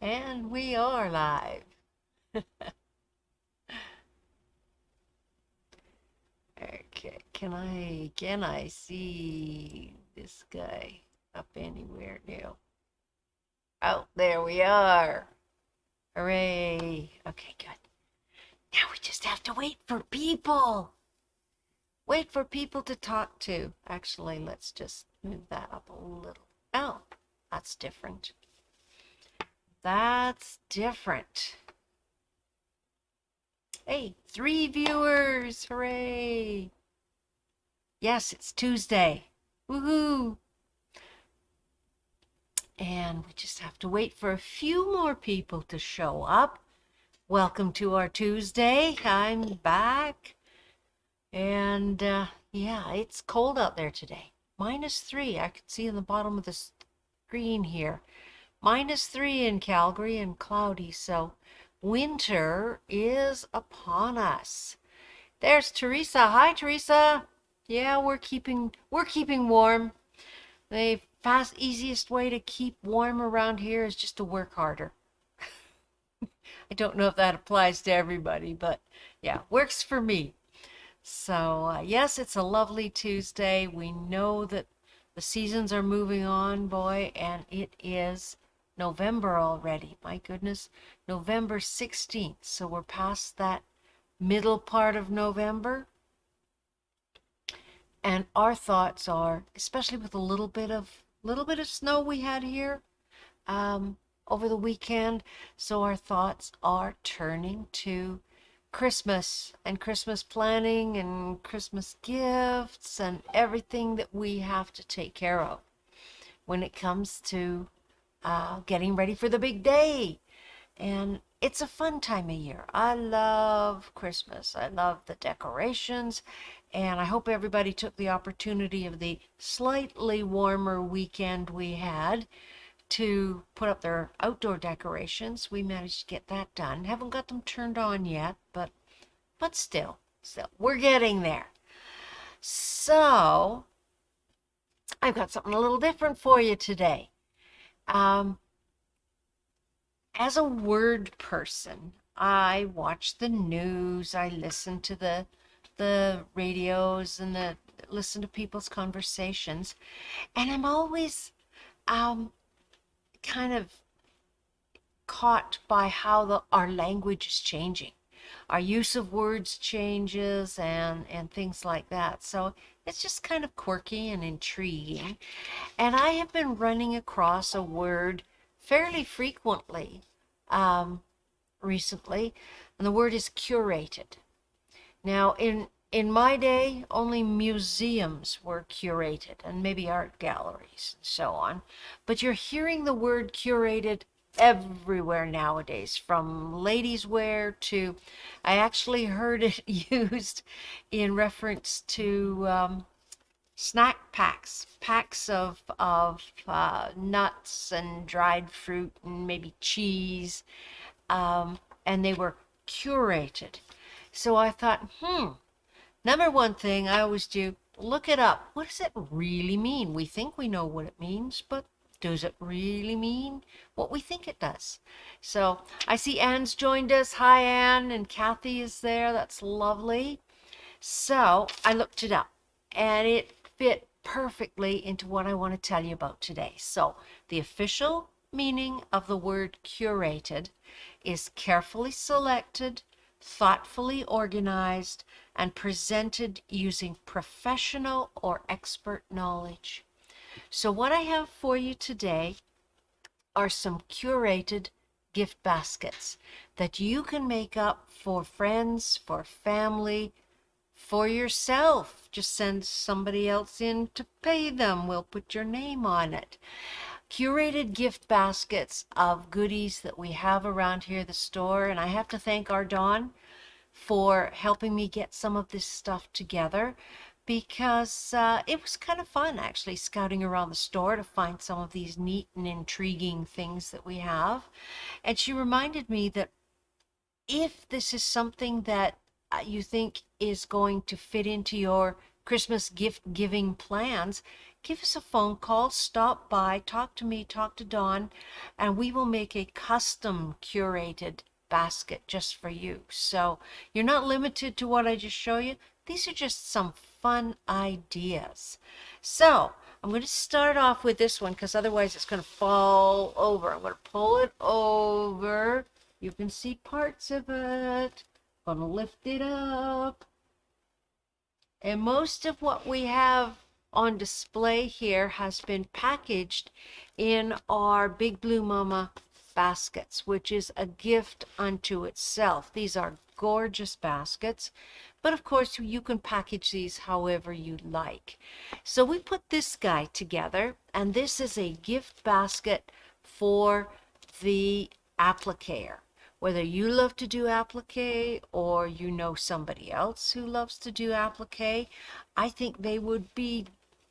And we are live. Okay, can I see this guy up anywhere now? Oh, there we are. Hooray. Okay, good. Now we just have to wait for people. Wait for people to talk to. Actually, let's just move that up a little. Oh, that's different. That's different. Hey, 3 viewers. Hooray. Yes, it's Tuesday. Woohoo. And we just have to wait for a few more people to show up. Welcome to our Tuesday. I'm back. And yeah, it's cold out there today. -3. I can see in the bottom of the screen here. -3 in Calgary and cloudy. So winter is upon us. There's Teresa. Hi, Teresa. Yeah, we're keeping warm. The easiest way to keep warm around here is just to work harder. I don't know if that applies to everybody, but yeah, works for me. So yes, it's a lovely Tuesday. We know that the seasons are moving on, boy, and it is November already. My goodness, November 16th. So we're past that middle part of November. And our thoughts are, especially with a little bit of snow we had here over the weekend, so our thoughts are turning to Christmas and Christmas planning and Christmas gifts and everything that we have to take care of when it comes to getting ready for the big day. And it's a fun time of year. I love Christmas. I love the decorations. And I hope everybody took the opportunity of the slightly warmer weekend we had to put up their outdoor decorations. We managed to get that done. Haven't got them turned on yet, but still, we're getting there. So I've got something a little different for you today. As a word person, I watch the news, I listen to the radios and listen to people's conversations, and I'm always kind of caught by how our language is changing. Our use of words changes and things like that. So it's just kind of quirky and intriguing. And I have been running across a word fairly frequently recently, and the word is curated. Now, in my day, only museums were curated, and maybe art galleries and so on. But you're hearing the word curated everywhere nowadays, from ladies' wear to, I actually heard it used in reference to snack packs of nuts and dried fruit and maybe cheese, and they were curated. So I thought, number one thing I always do, look it up. What does it really mean? We think we know what it means, but does it really mean what we think it does? So I see Anne's joined us. Hi, Anne, and Kathy is there. That's lovely. So I looked it up, and it fit perfectly into what I want to tell you about today. So the official meaning of the word curated is carefully selected, thoughtfully organized, and presented using professional or expert knowledge. So what I have for you today are some curated gift baskets that you can make up for friends, for family, for yourself. Just send somebody else in to pay them. We'll put your name on it. Curated gift baskets of goodies that we have around here at the store. And I have to thank our Dawn for helping me get some of this stuff together, because it was kind of fun actually scouting around the store to find some of these neat and intriguing things that we have. And she reminded me that if this is something that you think is going to fit into your Christmas gift giving plans, give us a phone call, stop by, talk to me, talk to Dawn, and we will make a custom curated basket just for you. So you're not limited to what I just show you. These are just some fun ideas. So I'm going to start off with this one because otherwise it's going to fall over. I'm going to pull it over. You can see parts of it. I'm going to lift it up. And most of what we have on display here has been packaged in our Big Blue Mama baskets, which is a gift unto itself. These are gorgeous baskets, but of course you can package these however you like. So we put this guy together, and this is a gift basket for the appliquer. Whether you love to do applique or you know somebody else who loves to do applique, I think they would be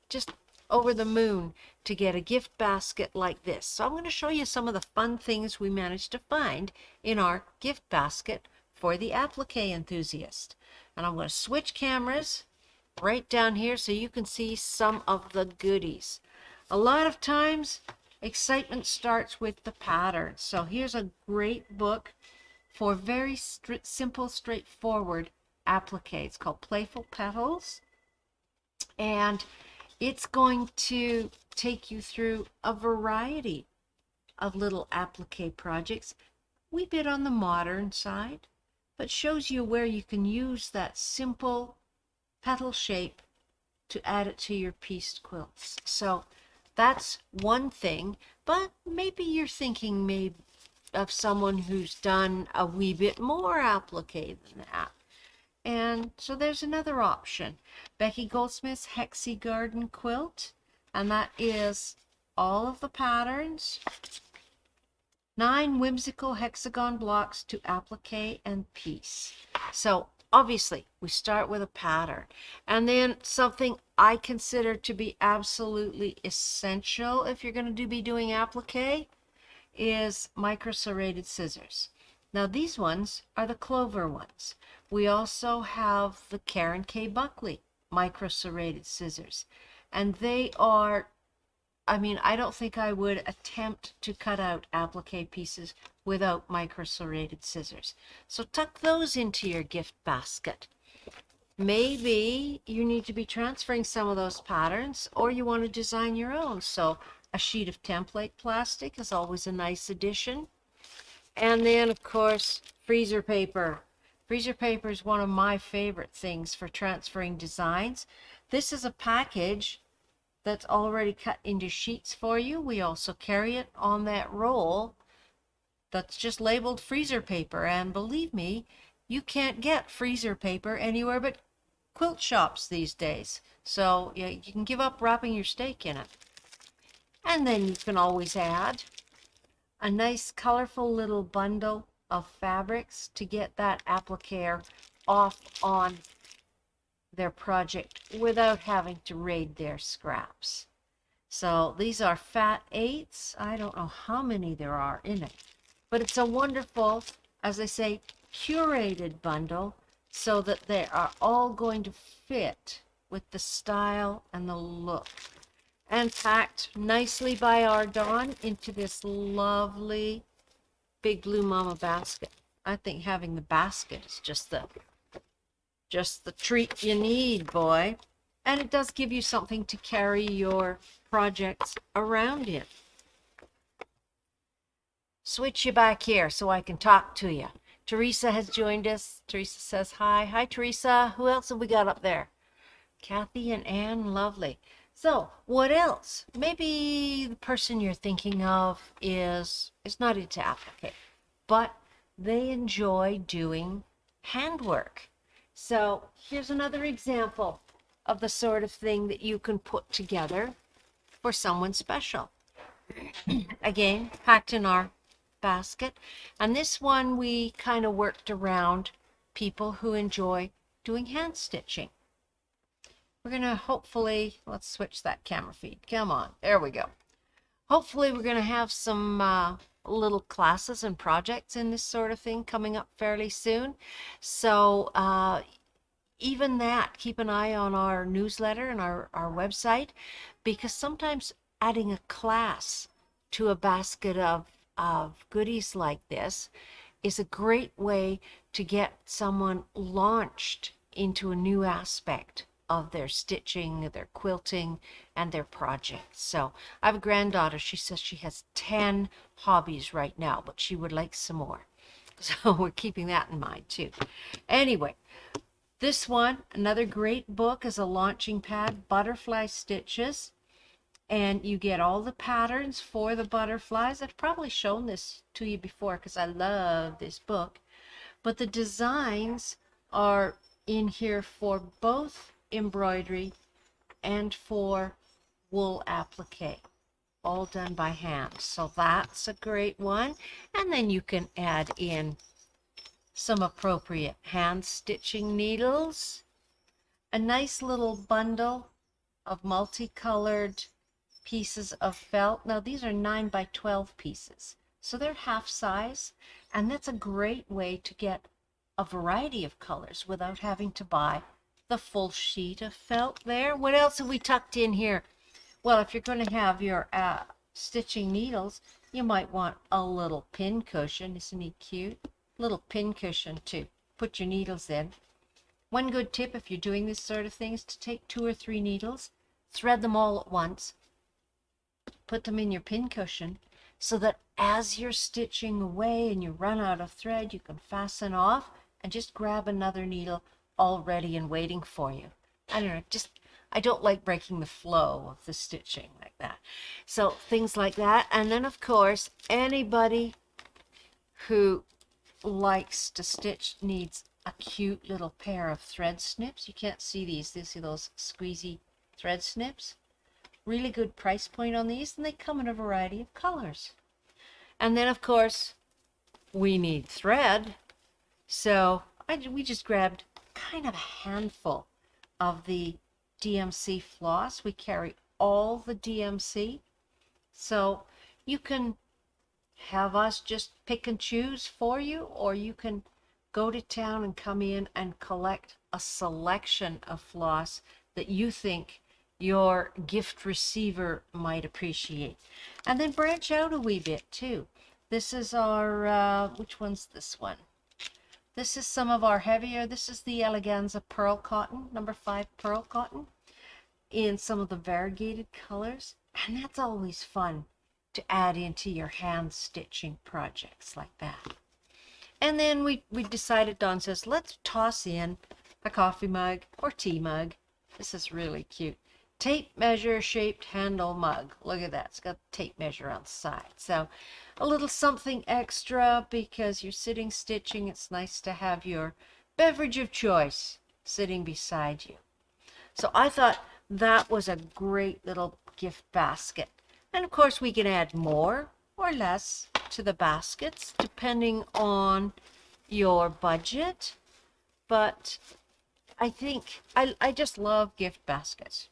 just over the moon to get a gift basket like this. So I'm going to show you some of the fun things we managed to find in our gift basket for the applique enthusiast. And I'm going to switch cameras right down here so you can see some of the goodies. A lot of times excitement starts with the pattern. So here's a great book for very simple, straightforward applique. It's called Playful Petals, and it's going to take you through a variety of little applique projects. We bit on the modern side, but shows you where you can use that simple petal shape to add it to your pieced quilts. So that's one thing, but maybe you're thinking of someone who's done a wee bit more applique than that. And so there's another option. Becky Goldsmith's Hexi Garden Quilt, and that is all of the patterns, 9 whimsical hexagon blocks to applique and piece. So obviously we start with a pattern, and then something I consider to be absolutely essential if you're going to be doing applique is micro serrated scissors. Now these ones are the clover ones. We also have the Karen K. Buckley micro serrated scissors, and they are, I mean, I don't think I would attempt to cut out applique pieces without micro serrated scissors. So tuck those into your gift basket. Maybe you need to be transferring some of those patterns, or you want to design your own. So a sheet of template plastic is always a nice addition. And then, of course, freezer paper. Freezer paper is one of my favorite things for transferring designs. This is a package that's already cut into sheets for you. We also carry it on that roll that's just labeled freezer paper. And believe me, you can't get freezer paper anywhere but quilt shops these days. So yeah, you can give up wrapping your steak in it. And then you can always add a nice colorful little bundle of fabrics to get that appliquer off on their project without having to raid their scraps. So these are fat 8s. I don't know how many there are in it, but it's a wonderful, as I say, curated bundle so that they are all going to fit with the style and the look, and packed nicely by our Dawn into this lovely Big Blue Mama basket. I think having the basket is just the treat you need, boy. And it does give you something to carry your projects around in. Switch you back here so I can talk to you. Teresa has joined us. Teresa says hi. Hi, Teresa. Who else have we got up there? Kathy and Ann. Lovely. So what else? Maybe the person you're thinking of is not into applique, but they enjoy doing handwork. So here's another example of the sort of thing that you can put together for someone special. Again, packed in our basket. And this one we kind of worked around people who enjoy doing hand stitching. We're going to hopefully, let's switch that camera feed. Come on, there we go. Hopefully we're going to have some, little classes and projects in this sort of thing coming up fairly soon. So even that, keep an eye on our newsletter and our website, because sometimes adding a class to a basket of goodies like this is a great way to get someone launched into a new aspect of their stitching, their quilting, and their projects. So I have a granddaughter. She says she has 10 hobbies right now, but she would like some more. So we're keeping that in mind too. Anyway, this one, another great book, is a launching pad, Butterfly Stitches. And you get all the patterns for the butterflies. I've probably shown this to you before because I love this book. But the designs are in here for both embroidery and for wool applique, all done by hand. So that's a great one. And then you can add in some appropriate hand stitching needles, a nice little bundle of multicolored pieces of felt. Now these are 9 by 12 pieces, so they're half size, and that's a great way to get a variety of colors without having to buy the full sheet of felt there. What else have we tucked in here? Well, if you're going to have your stitching needles, you might want a little pin cushion. Isn't he cute? Little pin cushion to put your needles in. One good tip if you're doing this sort of thing is to take 2 or 3 needles, thread them all at once, put them in your pin cushion, so that as you're stitching away and you run out of thread, you can fasten off and just grab another needle all ready and waiting for you. I don't know, I don't like breaking the flow of the stitching like that. So things like that. And then of course, anybody who likes to stitch needs a cute little pair of thread snips. You can't see these. You see those squeezy thread snips? Really good price point on these, and they come in a variety of colors. And then of course we need thread, so we just grabbed kind of a handful of the DMC floss. We carry all the DMC, so you can have us just pick and choose for you, or you can go to town and come in and collect a selection of floss that you think your gift receiver might appreciate. And then branch out a wee bit too. This is our, which one's this one? This is some of our heavier, this is the Eleganza Pearl Cotton, number 5 Pearl Cotton, in some of the variegated colors. And that's always fun to add into your hand stitching projects like that. And then we decided, Dawn says, let's toss in a coffee mug or tea mug. This is really cute. Tape measure shaped handle mug. Look at that. It's got tape measure on the side. So a little something extra because you're sitting stitching. It's nice to have your beverage of choice sitting beside you. So I thought that was a great little gift basket. And of course we can add more or less to the baskets depending on your budget. But I think I just love gift baskets.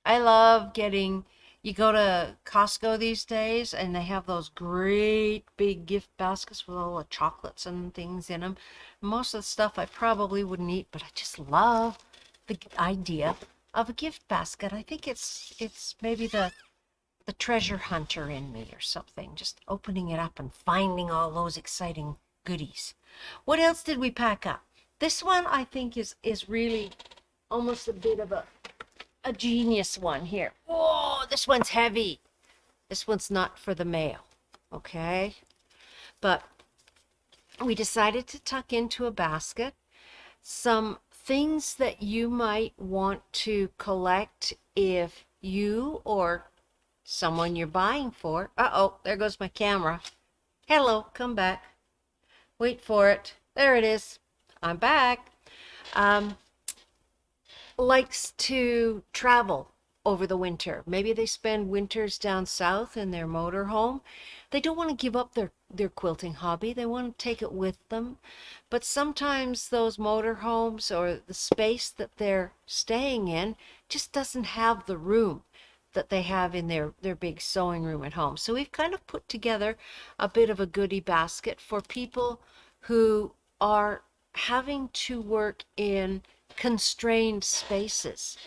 I love getting, you go to Costco these days and they have those great big gift baskets with all the chocolates and things in them. Most of the stuff I probably wouldn't eat, but I just love the idea of a gift basket. I think it's maybe the treasure hunter in me or something, just opening it up and finding all those exciting goodies. What else did we pack up? This one I think is really almost a bit of a genius one here. Whoa, this one's heavy. This one's not for the mail, okay? But we decided to tuck into a basket some things that you might want to collect if you or someone you're buying for. Uh-oh, there goes my camera. Hello, come back. Wait for it. There it is. I'm back. Likes to travel over the winter. Maybe they spend winters down south in their motorhome. They don't want to give up their quilting hobby. They want to take it with them. But sometimes those motorhomes or the space that they're staying in just doesn't have the room that they have in their big sewing room at home. So we've kind of put together a bit of a goodie basket for people who are having to work in constrained spaces,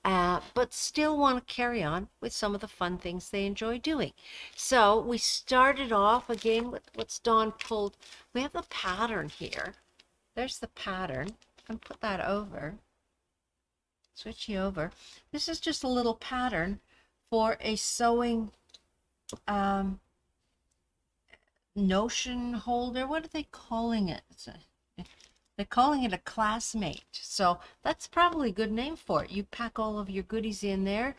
but still want to carry on with some of the fun things they enjoy doing. So we started off again with what's Dawn pulled. We have the pattern here. There's the pattern. I'm going to put that over. Switch you over. This is just a little pattern for a sewing notion holder. What are they calling it? They're calling it a classmate. So that's probably a good name for it. You pack all of your goodies in there,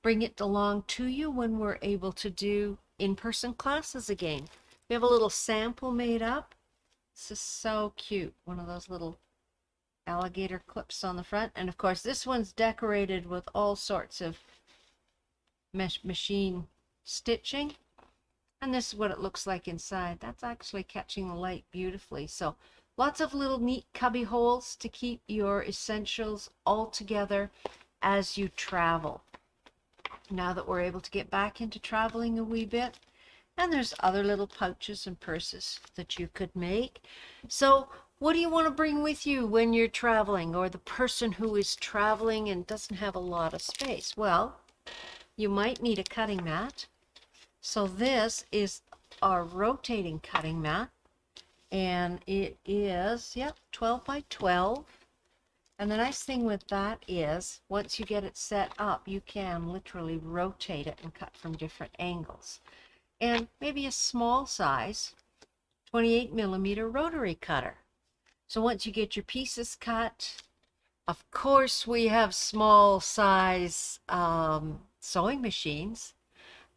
bring it along to you when we're able to do in-person classes again. We have a little sample made up. This is so cute. One of those little alligator clips on the front. And of course, this one's decorated with all sorts of machine stitching. And this is what it looks like inside. That's actually catching the light beautifully. So lots of little neat cubby holes to keep your essentials all together as you travel. Now that we're able to get back into traveling a wee bit. And there's other little pouches and purses that you could make. So what do you want to bring with you when you're traveling, or the person who is traveling and doesn't have a lot of space? Well, you might need a cutting mat. So this is our rotating cutting mat, and it is, 12 by 12. And the nice thing with that is, once you get it set up, you can literally rotate it and cut from different angles. And maybe a small size 28mm rotary cutter. So once you get your pieces cut, of course we have small size sewing machines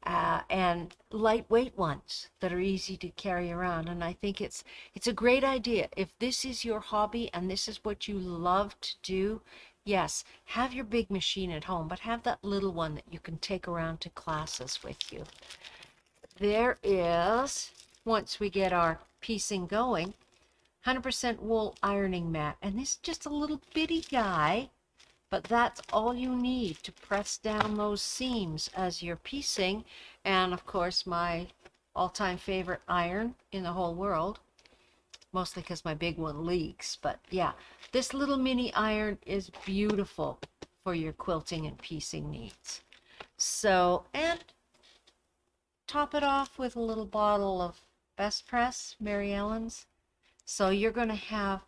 and lightweight ones that are easy to carry around. And I think it's a great idea. If this is your hobby and this is what you love to do, yes, have your big machine at home, but have that little one that you can take around to classes with you. There is, once we get our piecing going, 100% wool ironing mat. And this is just a little bitty guy, but that's all you need to press down those seams as you're piecing. And of course, my all-time favorite iron in the whole world, mostly because my big one leaks. But yeah, this little mini iron is beautiful for your quilting and piecing needs. So, and top it off with a little bottle of Best Press, Mary Ellen's. So you're going to have,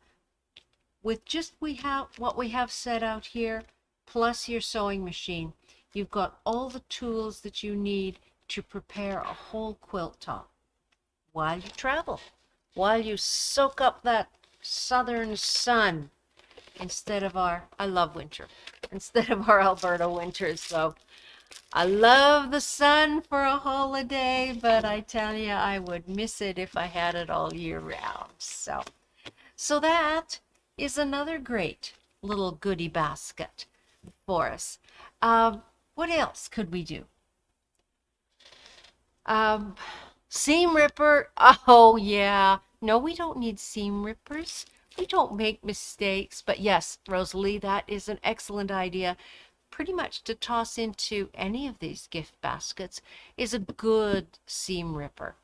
with just what we have set out here, plus your sewing machine, you've got all the tools that you need to prepare a whole quilt top while you travel, while you soak up that southern sun instead of I love winter, instead of our Alberta winters. So I love the sun for a holiday, but I tell you, I would miss it if I had it all year round. So that is another great little goodie basket for us. What else could we do? Seam ripper. Oh yeah. No, we don't need seam rippers. We don't make mistakes. But yes, Rosalie, that is an excellent idea. Pretty much to toss into any of these gift baskets is a good seam ripper.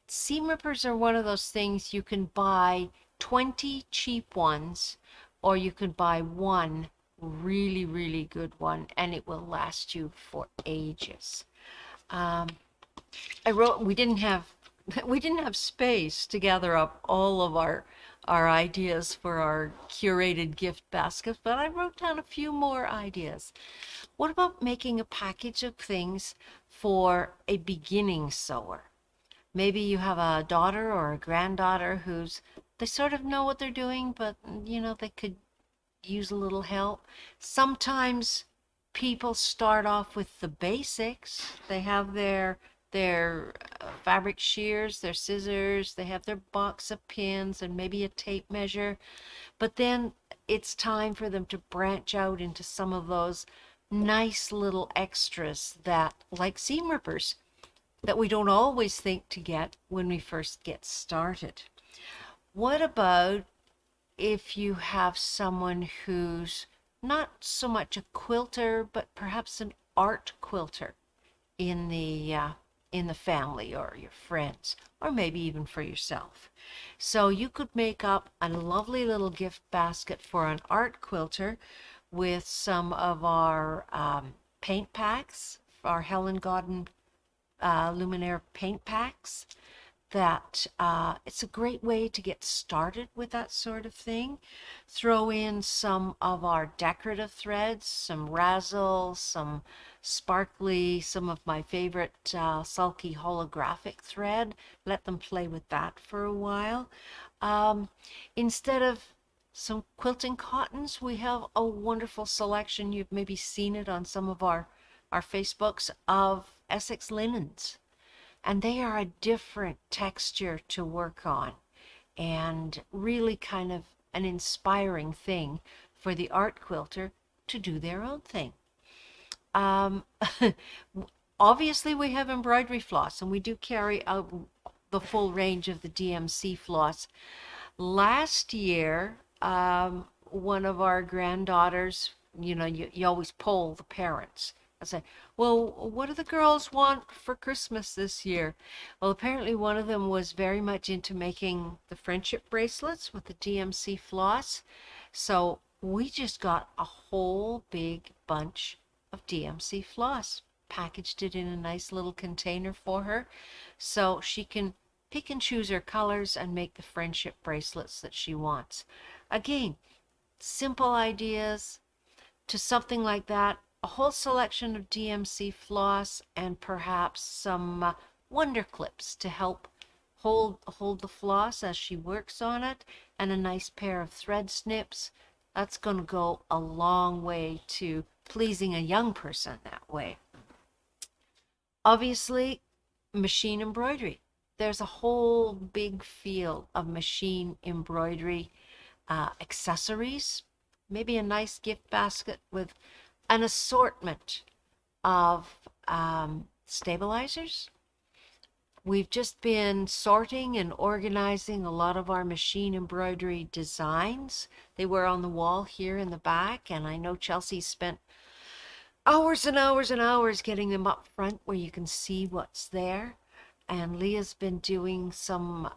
Seam rippers are one of those things you can buy 20 cheap ones, or you can buy one really, really good one, and it will last you for ages. We didn't have space to gather up all of our ideas for our curated gift baskets, but I wrote down a few more ideas. What about making a package of things for a beginning sewer? Maybe you have a daughter or a granddaughter they sort of know what they're doing, but they could use a little help. Sometimes people start off with the basics. They have their fabric shears, their scissors, they have their box of pins and maybe a tape measure. But then it's time for them to branch out into some of those nice little extras that, like seam rippers, that we don't always think to get when we first get started. What about if you have someone who's not so much a quilter, but perhaps an art quilter in the family or your friends, or maybe even for yourself. So you could make up a lovely little gift basket for an art quilter with some of our paint packs, our Helen Godden Luminaire paint packs. That it's a great way to get started with that sort of thing. Throw in some of our decorative threads, some razzle, some sparkly, some of my favorite sulky holographic thread. Let them play with that for a while. Instead of some quilting cottons, we have a wonderful selection. You've maybe seen it on some of our Facebooks of Essex linens. And they are a different texture to work on and really kind of an inspiring thing for the art quilter to do their own thing. Obviously, we have embroidery floss, and we do carry out the full range of the DMC floss. Last year, one of our granddaughters, you always poll the parents. I say, well, what do the girls want for Christmas this year? Well, apparently one of them was very much into making the friendship bracelets with the DMC floss. So we just got a whole big bunch of DMC floss, packaged it in a nice little container for her so she can pick and choose her colors and make the friendship bracelets that she wants. Again, simple ideas to something like that. A whole selection of DMC floss and perhaps some wonder clips to help hold the floss as she works on it, and a nice pair of thread snips. That's going to go a long way to pleasing a young person that way. Obviously, machine embroidery. There's a whole big field of machine embroidery accessories. Maybe a nice gift basket with an assortment of stabilizers. We've just been sorting and organizing a lot of our machine embroidery designs. They were on the wall here in the back, and I know Chelsea spent hours and hours and hours getting them up front where you can see what's there. And Leah's been doing some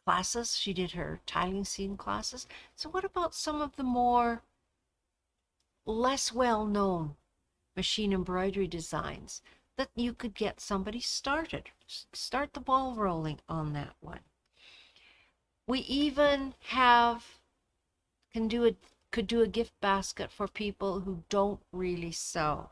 classes. She did her tiling scene classes. So what about some of the more less well-known machine embroidery designs that you could get somebody started? Start the ball rolling on that one. We even could do a gift basket for people who don't really sew.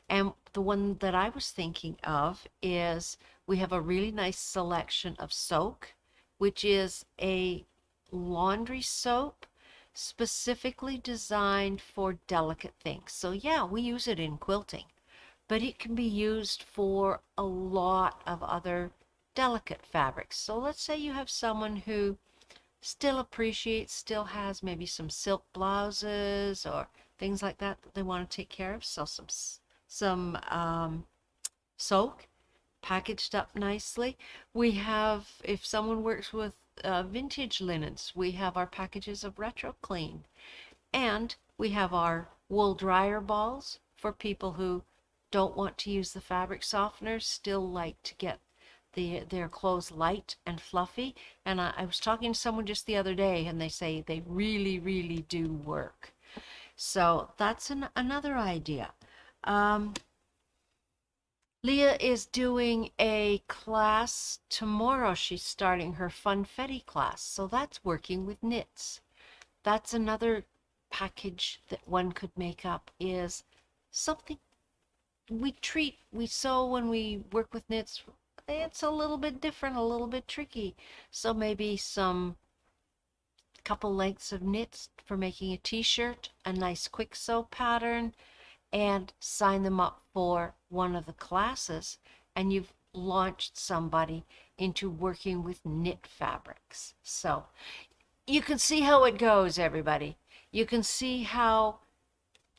And the one that I was thinking of is we have a really nice selection of soak, which is a laundry soap specifically designed for delicate things. So yeah, we use it in quilting, but it can be used for a lot of other delicate fabrics. So let's say you have someone who still has maybe some silk blouses or things like that they want to take care of. So some soak packaged up nicely. We have, if someone works with vintage linens, we have our packages of Retro Clean, and we have our wool dryer balls for people who don't want to use the fabric softeners, still like to get their clothes light and fluffy. And I was talking to someone just the other day, and they say they really, really do work. So that's another idea. Leah is doing a class tomorrow. She's starting her Funfetti class. So that's working with knits. That's another package that one could make up, is something we sew when we work with knits. It's a little bit different, a little bit tricky. So maybe some couple lengths of knits for making a t-shirt, a nice quick sew pattern, and sign them up for one of the classes, and you've launched somebody into working with knit fabrics. So you can see how it goes, everybody. You can see how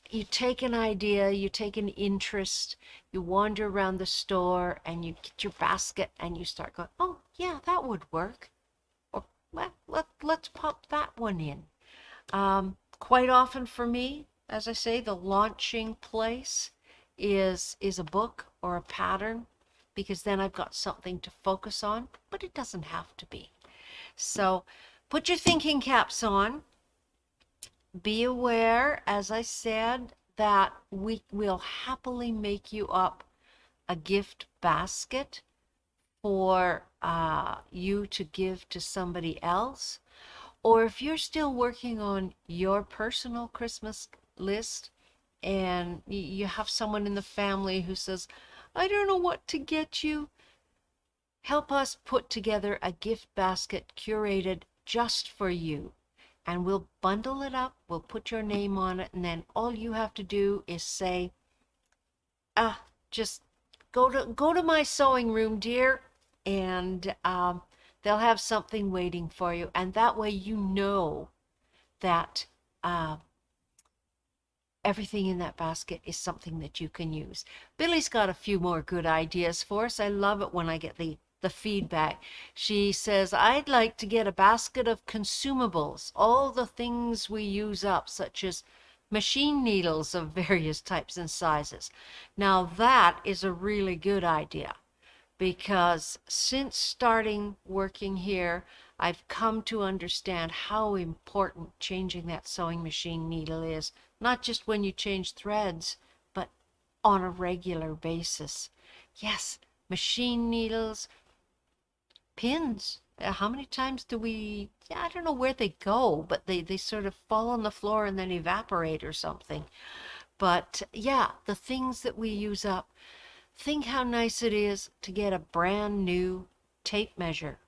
you take an idea, you take an interest, you wander around the store and you get your basket and you start going, oh yeah, that would work. Or let's pop that one in. Quite often for me, as I say, the launching place is a book or a pattern, because then I've got something to focus on, but it doesn't have to be. So put your thinking caps on. Be aware, as I said, that we will happily make you up a gift basket for you to give to somebody else. Or if you're still working on your personal Christmas list and you have someone in the family who says, I don't know what to get you, help us put together a gift basket curated just for you. And we'll bundle it up, we'll put your name on it, and then all you have to do is say, just go to my sewing room, dear, and they'll have something waiting for you. And that way you know that everything in that basket is something that you can use. Billy's got a few more good ideas for us. I love it when I get the feedback. She says, I'd like to get a basket of consumables, all the things we use up, such as machine needles of various types and sizes. Now that is a really good idea, because since starting working here, I've come to understand how important changing that sewing machine needle is, not just when you change threads, but on a regular basis. Yes, machine needles, pins. How many times do we, I don't know where they go, but they sort of fall on the floor and then evaporate or something. But yeah, the things that we use up. Think how nice it is to get a brand new tape measure.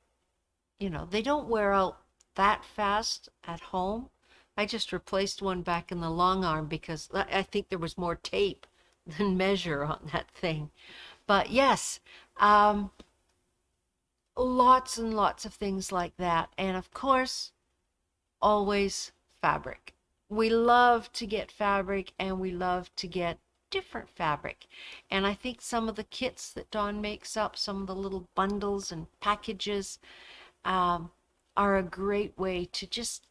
You know, they don't wear out that fast at home. I just replaced one back in the long arm because I think there was more tape than measure on that thing. But yes, lots and lots of things like that. And of course, always fabric. We love to get fabric, and we love to get different fabric. And I think some of the kits that Dawn makes up, some of the little bundles and packages, are a great way to just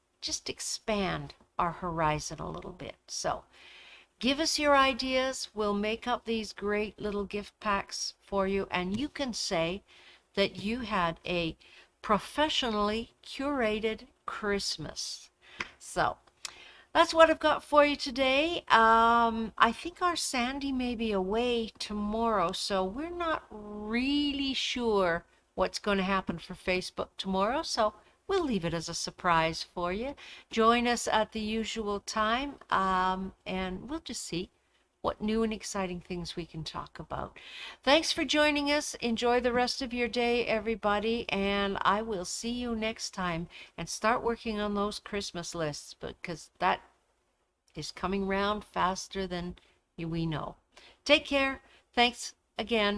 expand our horizon a little bit. So give us your ideas. We'll make up these great little gift packs for you, and you can say that you had a professionally curated Christmas. So that's what I've got for you today. I think our Sandy may be away tomorrow, so we're not really sure what's going to happen for Facebook tomorrow, so we'll leave it as a surprise for you. Join us at the usual time, and we'll just see what new and exciting things we can talk about. Thanks for joining us. Enjoy the rest of your day, everybody, and I will see you next time. And start working on those Christmas lists, because that is coming round faster than we know. Take care. Thanks again.